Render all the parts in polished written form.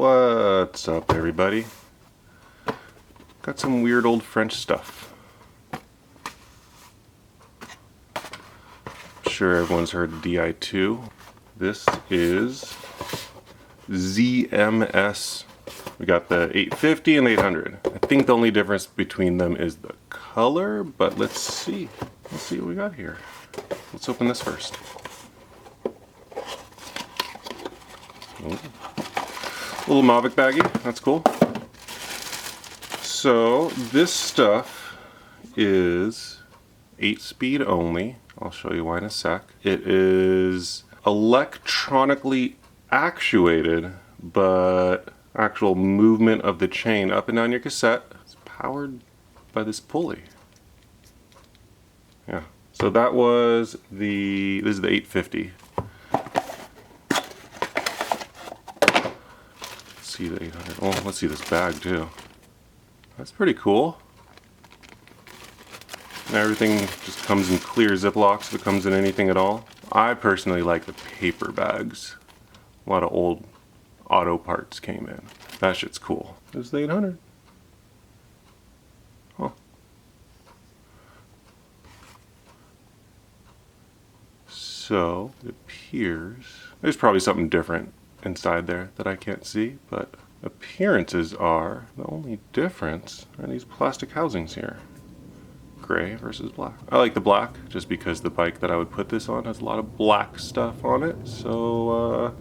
What's up, everybody? Got some weird old French stuff. I'm sure everyone's heard of DI2. This is ZMS. We got the 850 and 800. I think the only difference between them is the color, but let's see. Let's see what we got here. Let's open this first. Ooh. Little Mavic baggie, that's cool. So this stuff is 8-speed only. I'll show you why in a sec. It is electronically actuated, but actual movement of the chain up and down your cassette is powered by this pulley. Yeah, so that was this is the 850. See the 800. Oh, let's see this bag too. That's pretty cool. And everything just comes in clear Ziplocs if it comes in anything at all. I personally like the paper bags. A lot of old auto parts came in. That shit's cool. There's the 800. Huh. So it appears there's probably something different inside there that I can't see, but appearances are the only difference are these plastic housings here. Gray versus black. I like the black just because the bike that I would put this on has a lot of black stuff on it. So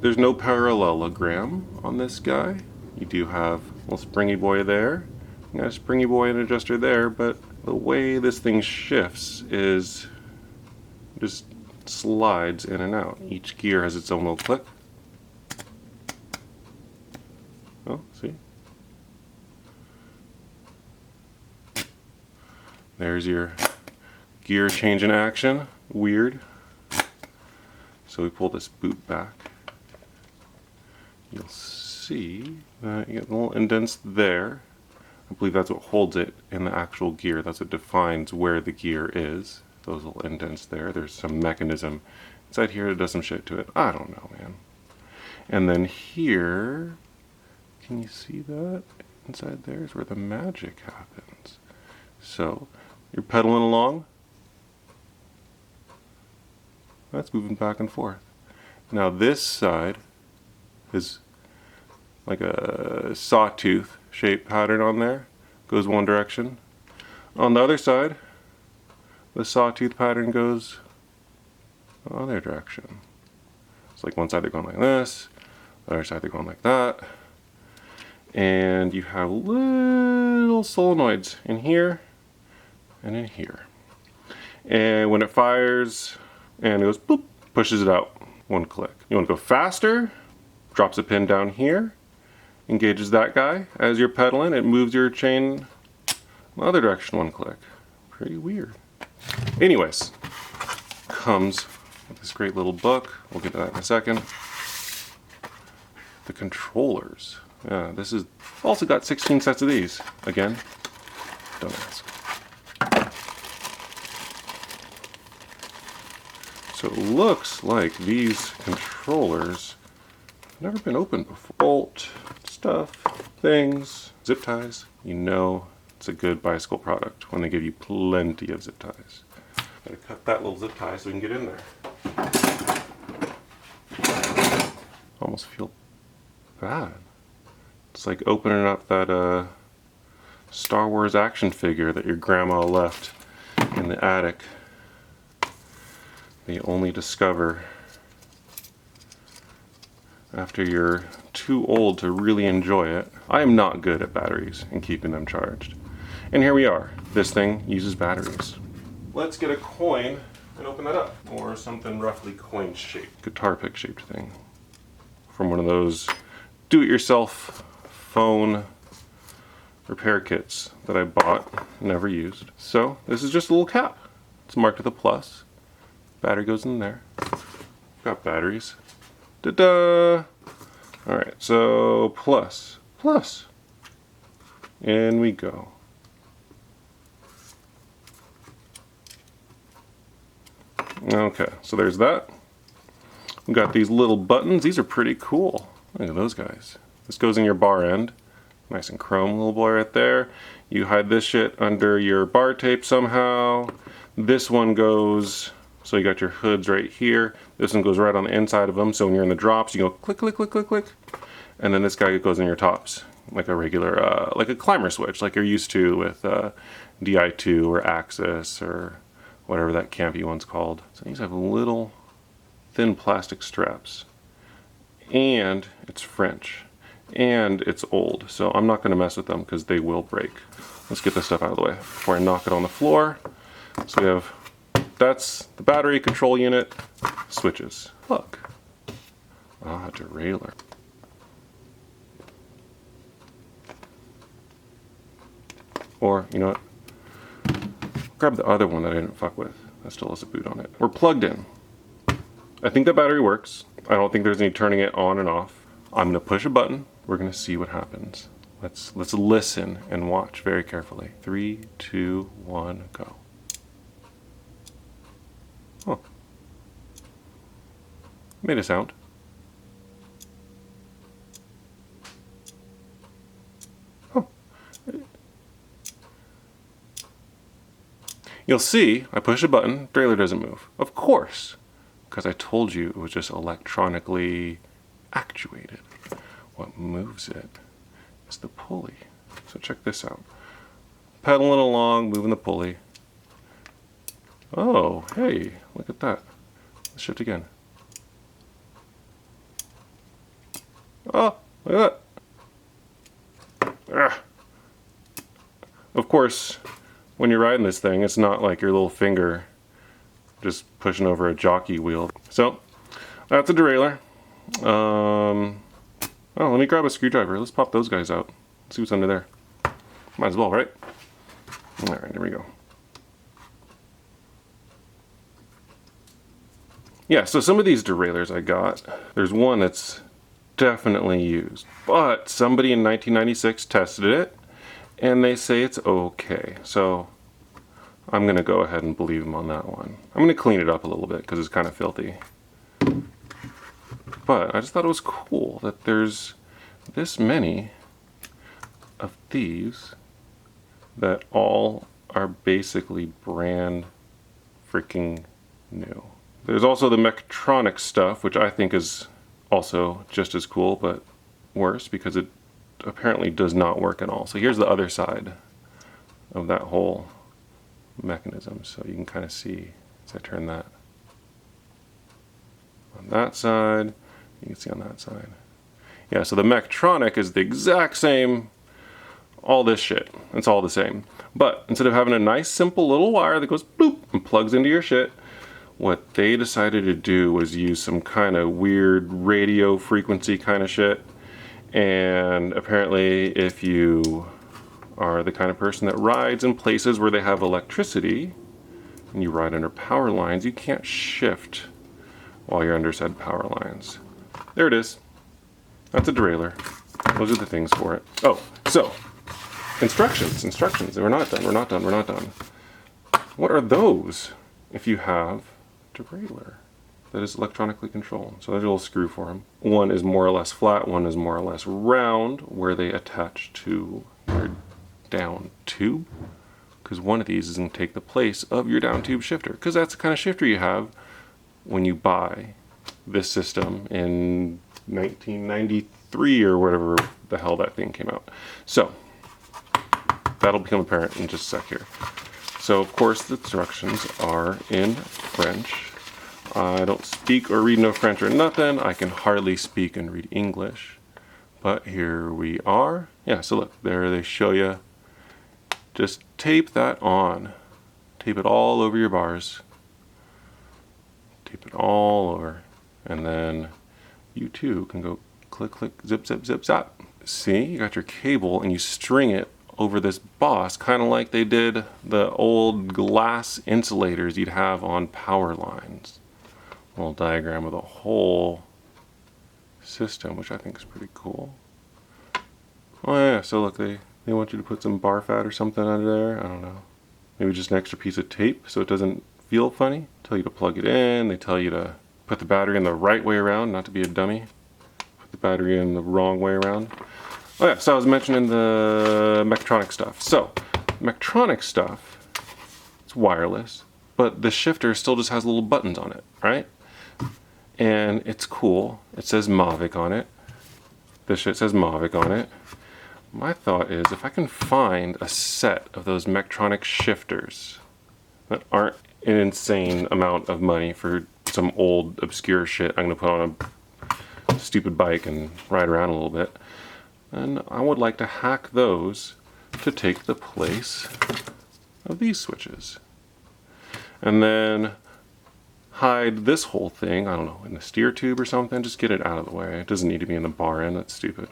there's no parallelogram on this guy. You do have a little springy boy there. You got a springy boy and adjuster there, but the way this thing shifts is just slides in and out. Each gear has its own little click. Oh, see? There's your gear change in action. Weird. So we pull this boot back. You'll see that you get little indents there. I believe that's what holds it in the actual gear. That's what defines where the gear is. Those little indents there. There's some mechanism inside here that does some shit to it. I don't know, man. And then here, can you see that? Inside there is where the magic happens. So you're pedaling along. That's moving back and forth. Now this side is like a sawtooth shaped pattern on there. Goes one direction. On the other side, the sawtooth pattern goes the other direction. It's like one side they're going like this, the other side they're going like that. And you have little solenoids in here and in here. And when it fires and it goes boop, pushes it out, one click. You want to go faster, drops a pin down here, engages that guy. As you're pedaling, it moves your chain the other direction, one click. Pretty weird. Anyways, comes with this great little book. We'll get to that in a second. The controllers. Yeah, this is also got 16 sets of these. Again, don't ask. So it looks like these controllers have never been opened before. Bolt, stuff, things, zip ties. You know it's a good bicycle product when they give you plenty of zip ties. Gotta cut that little zip tie so we can get in there. Almost feel bad. It's like opening up that Star Wars action figure that your grandma left in the attic. They only discover after you're too old to really enjoy it. I am not good at batteries and keeping them charged. And here we are. This thing uses batteries. Let's get a coin and open that up. Or something roughly coin shaped. Guitar pick shaped thing. From one of those do-it-yourself phone repair kits that I bought, never used. So this is just a little cap. It's marked with a plus. Battery goes in there. Got batteries. Ta-da! Alright, so plus. In we go. Okay, so there's that. We got these little buttons. These are pretty cool. Look at those guys. This goes in your bar end. Nice and chrome little boy right there. You hide this shit under your bar tape somehow. This one goes, so you got your hoods right here. This one goes right on the inside of them, so when you're in the drops, you go click, click, click, click, click. And then this guy goes in your tops, like a regular, like a climber switch, like you're used to with DI2 or Axis or whatever that campy one's called. So these have little thin plastic straps. And it's French. And it's old, so I'm not going to mess with them because they will break. Let's get this stuff out of the way before I knock it on the floor. So we have, that's the battery control unit, switches. Look. Ah, derailleur. Or, you know what? Grab the other one that I didn't fuck with. That still has a boot on it. We're plugged in. I think the battery works. I don't think there's any turning it on and off. I'm gonna push a button. We're gonna see what happens. Let's listen and watch very carefully. 3, 2, 1, go. Oh. Made a sound. Oh. You'll see, I push a button, derailleur doesn't move. Of course, because I told you it was just electronically actuated. What moves it is the pulley. So check this out. Pedaling along, moving the pulley. Oh, hey, look at that. Let's shift again. Oh, look at that. Ah. Of course, when you're riding this thing, it's not like your little finger just pushing over a jockey wheel. So, that's a derailleur. Oh, let me grab a screwdriver. Let's pop those guys out. See what's under there. Might as well, right? Alright, there we go. Yeah, so some of these derailleurs I got, there's one that's definitely used. But somebody in 1996 tested it, and they say it's okay. So I'm going to go ahead and believe them on that one. I'm going to clean it up a little bit because it's kind of filthy. But I just thought it was cool that there's this many of these that all are basically brand freaking new. There's also the Mechatronic stuff, which I think is also just as cool, but worse because it apparently does not work at all. So here's the other side of that whole mechanism. So you can kind of see as I turn that on that side. You can see on that side. Yeah, so the Mechatronic is the exact same, all this shit. It's all the same. But instead of having a nice simple little wire that goes boop and plugs into your shit, what they decided to do was use some kind of weird radio frequency kind of shit. And apparently if you are the kind of person that rides in places where they have electricity and you ride under power lines, you can't shift while you're under said power lines. There it is. That's a derailleur. Those are the things for it. Oh, so instructions. We're not done. What are those if you have derailleur that is electronically controlled? So there's a little screw for them. One is more or less flat, one is more or less round, where they attach to your down tube. Because one of these is going to take the place of your down tube shifter. Because that's the kind of shifter you have when you buy this system in 1993 or whatever the hell that thing came out. So that'll become apparent in just a sec here. So of course the instructions are in French. I don't speak or read no French or nothing. I can hardly speak and read English. But here we are. Yeah, so look, there they show you. Just tape that on. Tape it all over your bars. Tape it all over. And then you too can go click, click, zip, zip, zip, zap. See, you got your cable and you string it over this boss, kind of like they did the old glass insulators you'd have on power lines. A little diagram of the whole system, which I think is pretty cool. Oh yeah, so look, they want you to put some bar fat or something under there. I don't know. Maybe just an extra piece of tape so it doesn't feel funny. Tell you to plug it in. They tell you to put the battery in the right way around, not to be a dummy. Put the battery in the wrong way around. Oh yeah, so I was mentioning the Mectronic stuff. So, Mectronic stuff, it's wireless, but the shifter still just has little buttons on it, right? And it's cool. It says MAVIC on it. This shit says MAVIC on it. My thought is, if I can find a set of those Mectronic shifters that aren't an insane amount of money for some old obscure shit I'm gonna put on a stupid bike and ride around a little bit, then I would like to hack those to take the place of these switches. And then hide this whole thing, I don't know, in the steer tube or something. Just get it out of the way. It doesn't need to be in the bar end, that's stupid.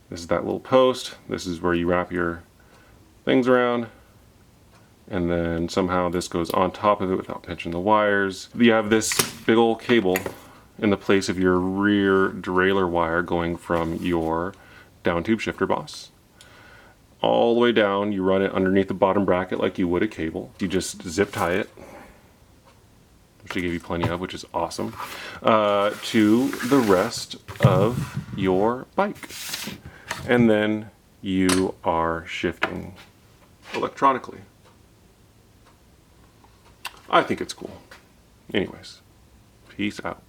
This is that little post. This is where you wrap your things around. And then somehow this goes on top of it without pinching the wires. You have this big old cable in the place of your rear derailleur wire going from your down tube shifter boss. All the way down, you run it underneath the bottom bracket like you would a cable. You just zip tie it, which they give you plenty of, which is awesome, to the rest of your bike. And then you are shifting electronically. I think it's cool. Anyways, peace out.